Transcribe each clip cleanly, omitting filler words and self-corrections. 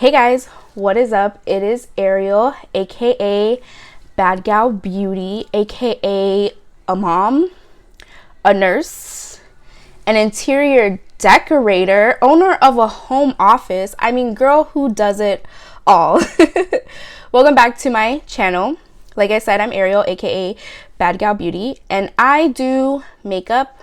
Hey guys, what is up? It is Ariel, aka BadGyalBeautyy, aka a mom, a nurse, an interior decorator, owner of a home office. I mean, girl who does it all. Welcome back to my channel. Like I said, I'm Ariel, aka BadGyalBeautyy, and I do makeup.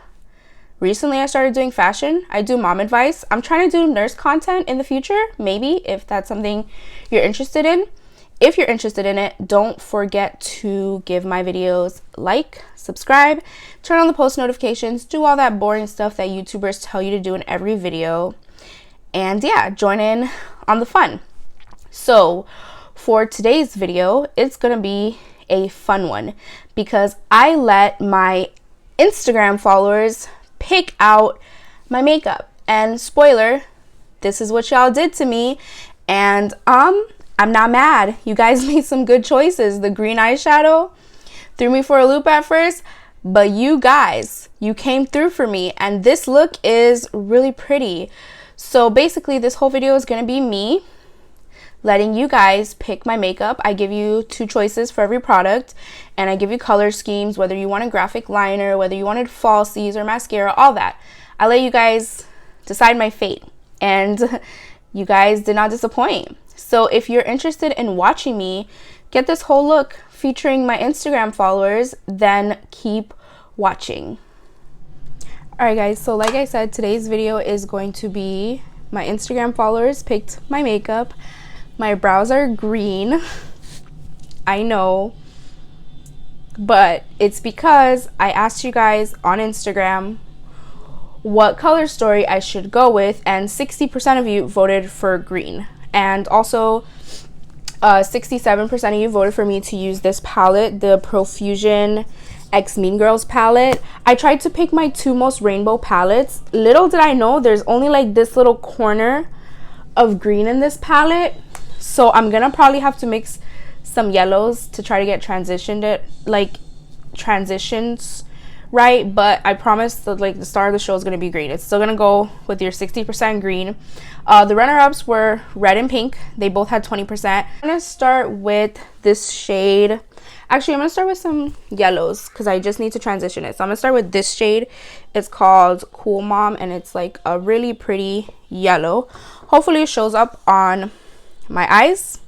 Recently, I started doing fashion. I do mom advice. I'm trying to do nurse content in the future, maybe, if that's something you're interested in. If you're interested in it, don't forget to give my videos like, subscribe, turn on the post notifications, do all that boring stuff that YouTubers tell you to do in every video. And yeah, join in on the fun. So for today's video, it's gonna be a fun one because I let my Instagram followers pick out my makeup, and spoiler, this is what y'all did to me, and I'm not mad. You guys made some good choices. The green eyeshadow threw me for a loop at first, but you guys, you came through for me, and this look is really pretty. So basically this whole video is going to be me letting you guys pick my makeup. I give you two choices for every product, and I give you color schemes, whether you want a graphic liner, whether you wanted falsies or mascara, all that. I let you guys decide my fate, and you guys did not disappoint. So if you're interested in watching me get this whole look featuring my Instagram followers, then keep watching. Alright guys, so like I said, today's video is going to be my Instagram followers picked my makeup. My brows are green, I know, but it's because I asked you guys on Instagram what color story I should go with, and 60% of you voted for green, and also 67% of you voted for me to use this palette, the Profusion X Meangirls palette. I tried to pick my two most rainbow palettes. Little did I know there's only like this little corner of green in this palette. So I'm gonna probably have to mix some yellows to try to get transitions right, but I promise that like the star of the show is gonna be green. It's still gonna go with your 60% green. The runner-ups were red and pink. They both had 20%. I'm gonna start with this shade. Actually, I'm gonna start with some yellows because I just need to transition it. So I'm gonna start with this shade. It's called Cool Mom, and it's like a really pretty yellow. Hopefully it shows up on my eyes.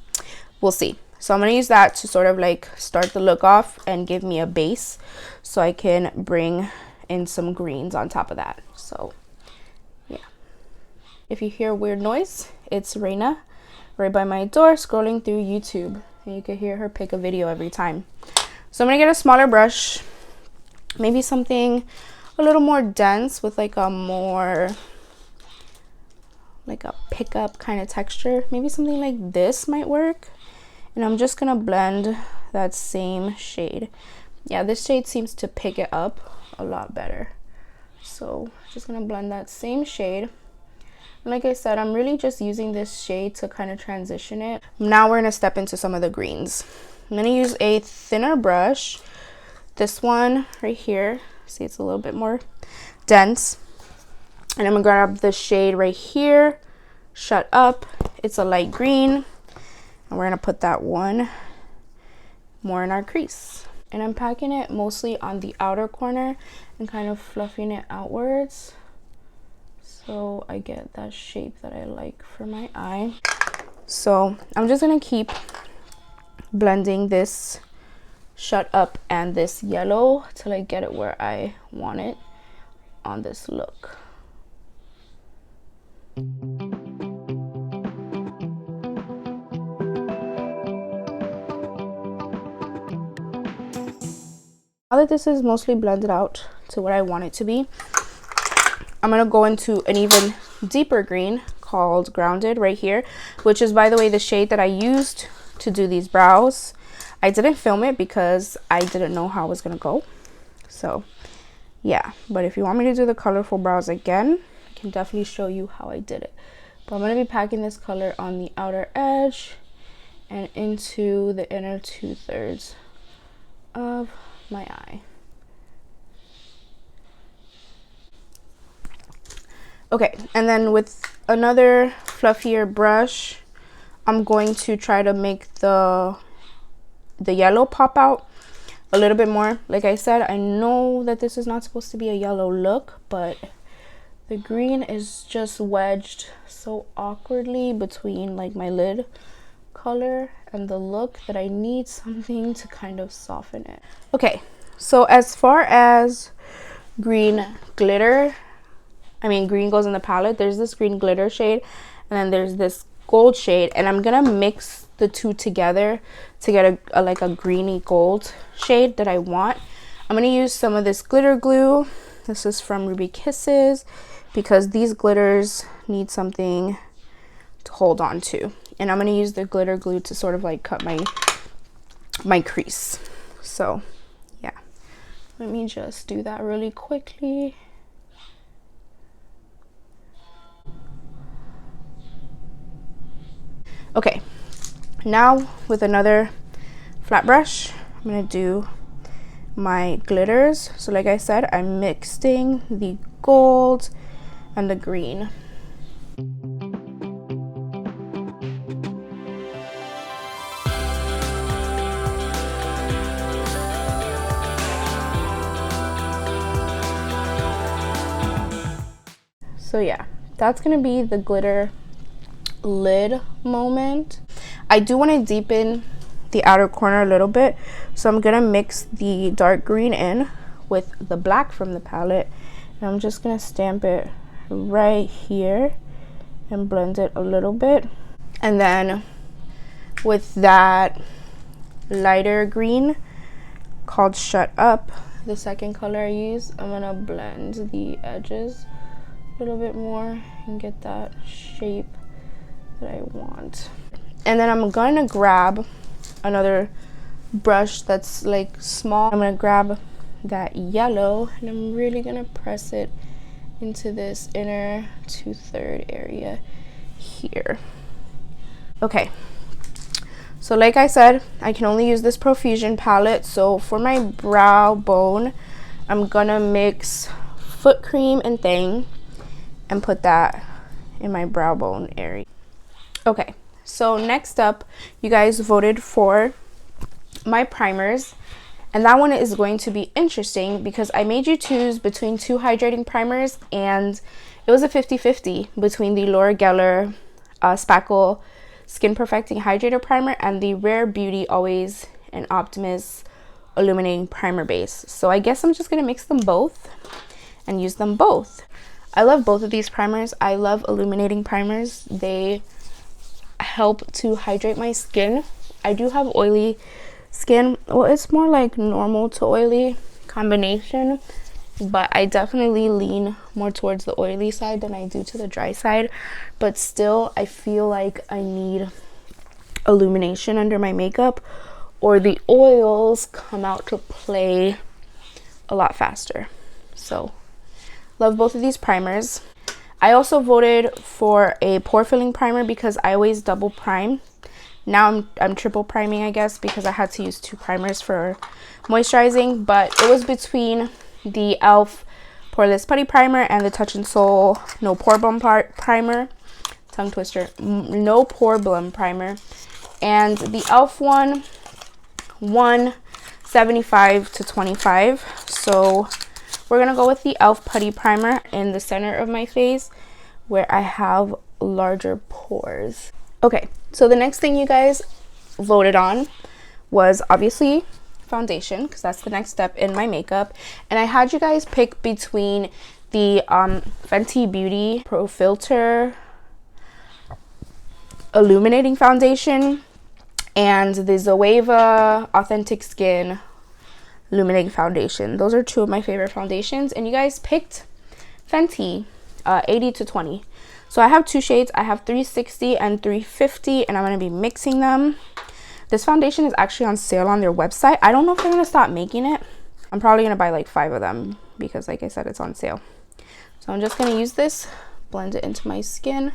We'll see. So I'm gonna use that to sort of like start the look off and give me a base so I can bring in some greens on top of that. So yeah, if you hear weird noise, it's Reina right by my door scrolling through YouTube, and you can hear her pick a video every time. So I'm gonna get a smaller brush, maybe something a little more dense with like a more like a pickup kind of texture. Maybe something like this might work. And I'm just gonna blend that same shade. Yeah, this shade seems to pick it up a lot better. So just gonna blend that same shade. And like I said, I'm really just using this shade to kind of transition it. Now we're gonna step into some of the greens. I'm gonna use a thinner brush. This one right here. See, it's a little bit more dense. And I'm gonna grab the shade right here, Shut Up. It's a light green, and we're gonna put that one more in our crease. And I'm packing it mostly on the outer corner and kind of fluffing it outwards so I get that shape that I like for my eye. So I'm just gonna keep blending this Shut Up and this yellow till I get it where I want it on this look. Now that this is mostly blended out to what I want it to be, I'm gonna go into an even deeper green called Grounded right here, which is, by the way, the shade that I used to do these brows. I didn't film it because I didn't know how it was gonna go. So yeah, but if you want me to do the colorful brows again, I can definitely show you how I did it. But I'm gonna be packing this color on the outer edge and into the inner 2/3 of my eye. Okay, and then with another fluffier brush, I'm going to try to make the yellow pop out a little bit more. Like I said, I know that this is not supposed to be a yellow look, but the green is just wedged so awkwardly between like my lid color and the look that I need something to kind of soften it. Okay, so as far as green glitter, I mean green goes in the palette, there's this green glitter shade and then there's this gold shade, and I'm gonna mix the two together to get a like a greeny gold shade that I want. I'm gonna use some of this glitter glue. This is from Ruby Kisses, because these glitters need something to hold on to, and I'm gonna use the glitter glue to sort of like cut my crease. So yeah, let me just do that really quickly. Okay, now with another flat brush, I'm gonna do my glitters. So like I said, I'm mixing the gold and the green. So yeah, that's gonna be the glitter lid moment. I do want to deepen the outer corner a little bit, so I'm gonna mix the dark green in with the black from the palette, and I'm just gonna stamp it right here and blend it a little bit. And then with that lighter green called Shut Up, the second color I use, I'm gonna blend the edges a little bit more and get that shape that I want. And then I'm gonna grab another brush that's like small. I'm gonna grab that yellow and I'm really gonna press it into this inner 2/3 area here. Okay, so like I said, I can only use this Profusion palette. So for my brow bone, I'm gonna mix foot cream and thing and put that in my brow bone area. Okay, so next up, you guys voted for my primers, and that one is going to be interesting because I made you choose between two hydrating primers, and it was a 50-50 between the Laura Geller Spackle Skin Perfecting Hydrator Primer and the Rare Beauty Always and Optimist Illuminating Primer Base. So I guess I'm just gonna mix them both and use them both. I love both of these primers. I love illuminating primers. They help to hydrate my skin. I do have oily skin. Well, it's more like normal to oily combination, but I definitely lean more towards the oily side than I do to the dry side. But still, I feel like I need illumination under my makeup, or the oils come out to play a lot faster. So love both of these primers. I also voted for a pore filling primer because I always double prime. Now I'm triple priming, I guess, because I had to use two primers for moisturizing. But it was between the e.l.f. Poreless Putty Primer and the Touch in Sol No Pore Blum Primer. Tongue twister. No Pore Blum Primer. And the e.l.f. one won 75 to 25. So we're gonna go with the e.l.f. Putty Primer in the center of my face where I have larger pores. Okay, so the next thing you guys voted on was obviously foundation, because that's the next step in my makeup. And I had you guys pick between the Fenty Beauty Profilter Illuminating Foundation and the Zoeva Authentic Skin Illuminating Foundation. Those are two of my favorite foundations, and you guys picked Fenty 80 to 20. So I have two shades. I have 360 and 350, and I'm going to be mixing them. This foundation is actually on sale on their website. I don't know if they're going to stop making it. I'm probably going to buy like 5 of them because, like I said, it's on sale. So I'm just going to use this, blend it into my skin.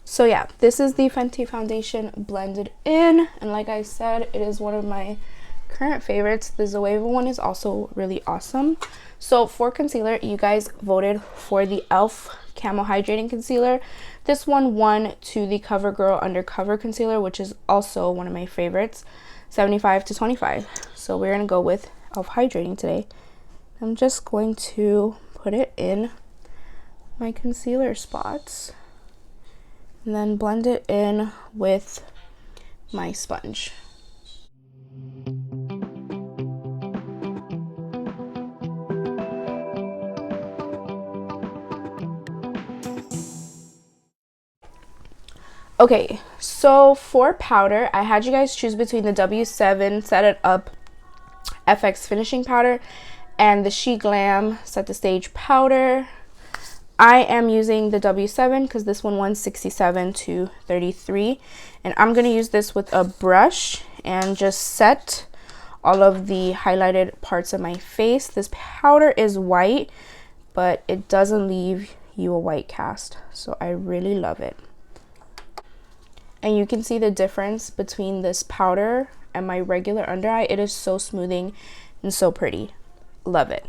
So yeah, this is the Fenty foundation blended in, and like I said, it is one of my current favorites. The Zoeva one is also really awesome. So for concealer, you guys voted for the e.l.f. Camo Hydrating Concealer. This one won to the CoverGirl Undercover Concealer, which is also one of my favorites, 75 to 25. So we're going to go with e.l.f. Hydrating today. I'm just going to put it in my concealer spots and then blend it in with my sponge. Okay, so for powder, I had you guys choose between the W7 Set It Up FX Finishing Powder and the She Glam Set the Stage Powder. I am using the W7 because this one won 67 to 33. And I'm going to use this with a brush and just set all of the highlighted parts of my face. This powder is white, but it doesn't leave you a white cast. So I really love it. And you can see the difference between this powder and my regular under eye. It is so smoothing and so pretty. Love it.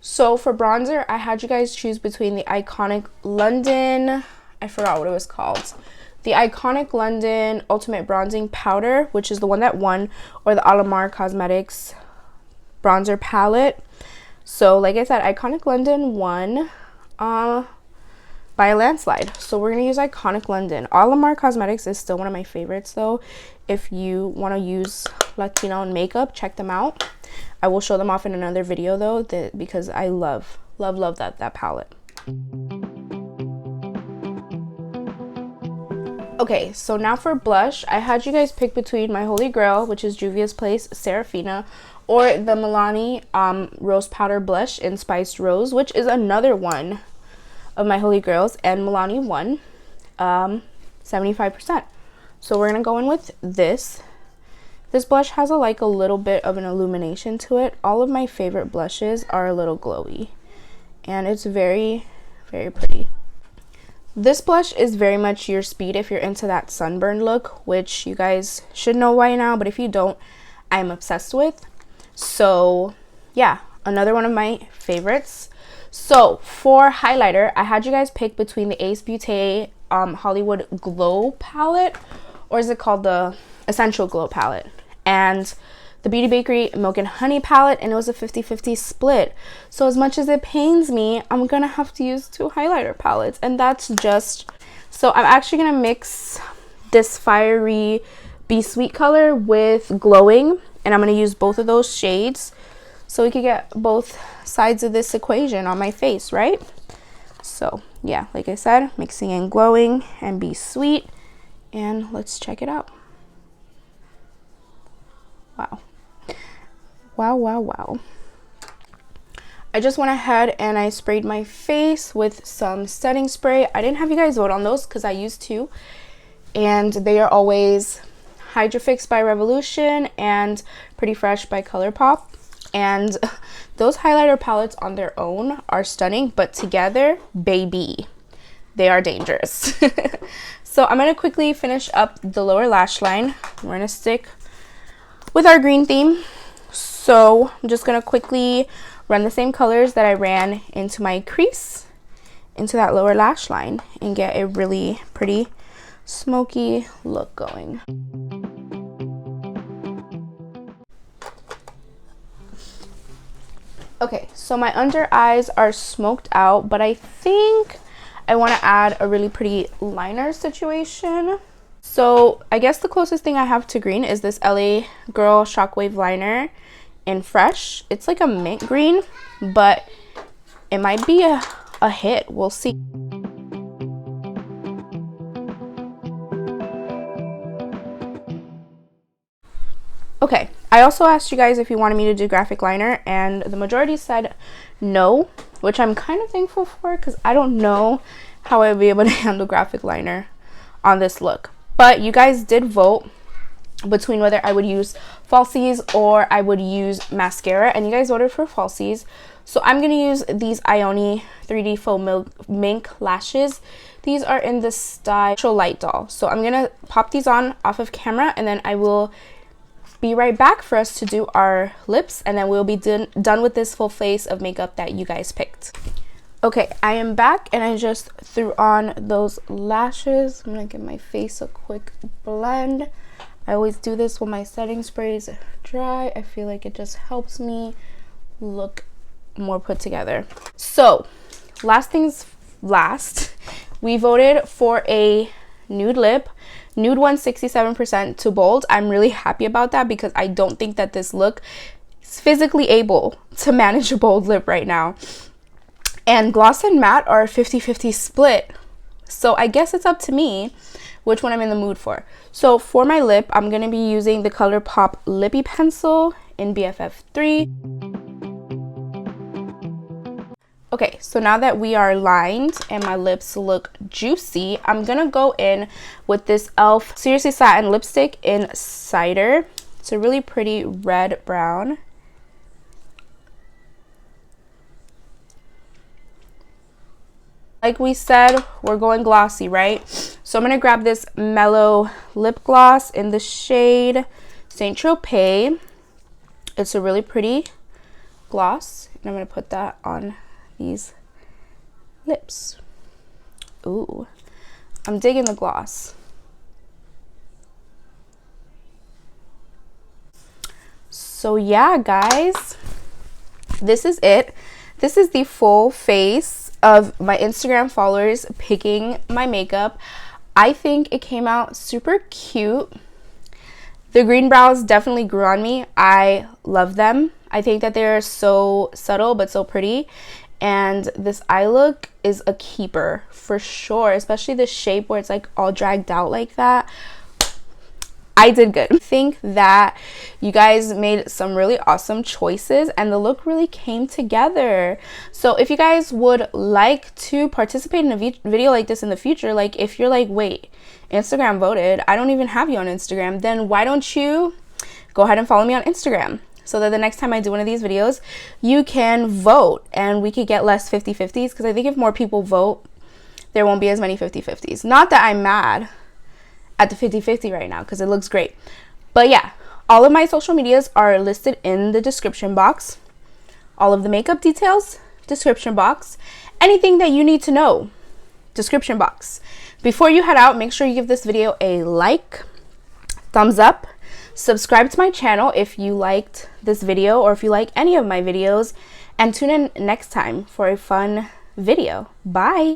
So for bronzer, I had you guys choose between the Iconic London, I forgot what it was called, the Iconic London Ultimate Bronzing Powder, which is the one that won, or the Alamar Cosmetics Bronzer Palette. So like I said, Iconic London won by a landslide. So we're going to use Iconic London. Alamar Cosmetics is still one of my favorites though. If you want to use Latino in makeup, check them out. I will show them off in another video though, because I love that palette. Okay, so now for blush, I had you guys pick between my holy grail, which is Juvia's Place Serafina, or the Milani Rose Powder Blush in Spiced Rose, which is another one of my holy grails, and Milani won 75%. So we're gonna go in with this. This blush has a little bit of an illumination to it. All of my favorite blushes are a little glowy, and it's very, very pretty. This blush is very much your speed if you're into that sunburn look, which you guys should know by now, but if you don't, I'm obsessed with. So yeah, another one of my favorites. So for highlighter, I had you guys pick between the Ace Beauté Hollywood Glow palette, or is it called the Essential Glow palette, and the Beauty Bakerie Milk and Honey palette, and it was a 50-50 split. So as much as it pains me, I'm gonna have to use two highlighter palettes, and that's just... So I'm actually gonna mix this fiery Be Sweet color with glowing, and I'm gonna use both of those shades so we could get both sides of this equation on my face, right? So yeah, like I said, mixing in glowing and Be Sweet, and let's check it out. Wow. Wow, wow, wow. I just went ahead and I sprayed my face with some setting spray. I didn't have you guys vote on those because I used two, and they are always hydrafixxx by Revolution and Pretty Fresh by Colourpop. And those highlighter palettes on their own are stunning, but together, baby, they are dangerous. So I'm going to quickly finish up the lower lash line. We're going to stick with our green theme. So I'm just going to quickly run the same colors that I ran into my crease, into that lower lash line, and get a really pretty smoky look going. Okay, so my under eyes are smoked out, but I think I want to add a really pretty liner situation. So I guess the closest thing I have to green is this LA Girl Shockwave liner in Fresh. It's like a mint green, but it might be a hit. We'll see. Okay, I also asked you guys if you wanted me to do graphic liner, and the majority said no, which I'm kind of thankful for because I don't know how I would be able to handle graphic liner on this look. But you guys did vote between whether I would use falsies or I would use mascara, and you guys voted for falsies. So I'm going to use these Ioni 3D Faux Mink lashes. These are in the style Light Doll. So I'm going to pop these on off of camera, and then I will be right back for us to do our lips, and then we'll be done with this full face of makeup that you guys picked. Okay, I am back, and I just threw on those lashes. I'm gonna give my face a quick blend. I always do this when my setting spray is dry. I feel like it just helps me look more put together. So, last things last, we voted for a nude lip. Nude won 67% to bold. I'm really happy about that because I don't think that this look is physically able to manage a bold lip right now. And gloss and matte are a 50-50 split. So I guess it's up to me which one I'm in the mood for. So for my lip, I'm going to be using the Colourpop Lippy Pencil in BFF 3. Okay, so now that we are lined and my lips look juicy, I'm gonna go in with this e.l.f. Seriously Satin lipstick in Cider. It's a really pretty red brown. Like we said, we're going glossy, right? So I'm gonna grab this mellow lip gloss in the shade Saint Tropez. It's a really pretty gloss, and I'm gonna put that on these lips. Ooh, I'm digging the gloss. So yeah, guys, this is it. This is the full face of my Instagram followers picking my makeup. I think it came out super cute. The green brows definitely grew on me. I love them. I think that they're so subtle but so pretty. And this eye look is a keeper for sure, especially the shape where it's like all dragged out like that. I did good. I think that you guys made some really awesome choices and the look really came together. So if you guys would like to participate in a video like this in the future, like if you're like, wait, Instagram voted, I don't even have you on Instagram, then why don't you go ahead and follow me on Instagram? So that the next time I do one of these videos, you can vote and we could get less 50-50s, because I think if more people vote, there won't be as many 50-50s. Not that I'm mad at the 50-50 right now, because it looks great. But yeah, all of my social medias are listed in the description box. All of the makeup details, description box. Anything that you need to know, description box. Before you head out, make sure you give this video a like, thumbs up. Subscribe to my channel if you liked this video or if you like any of my videos, and tune in next time for a fun video. Bye!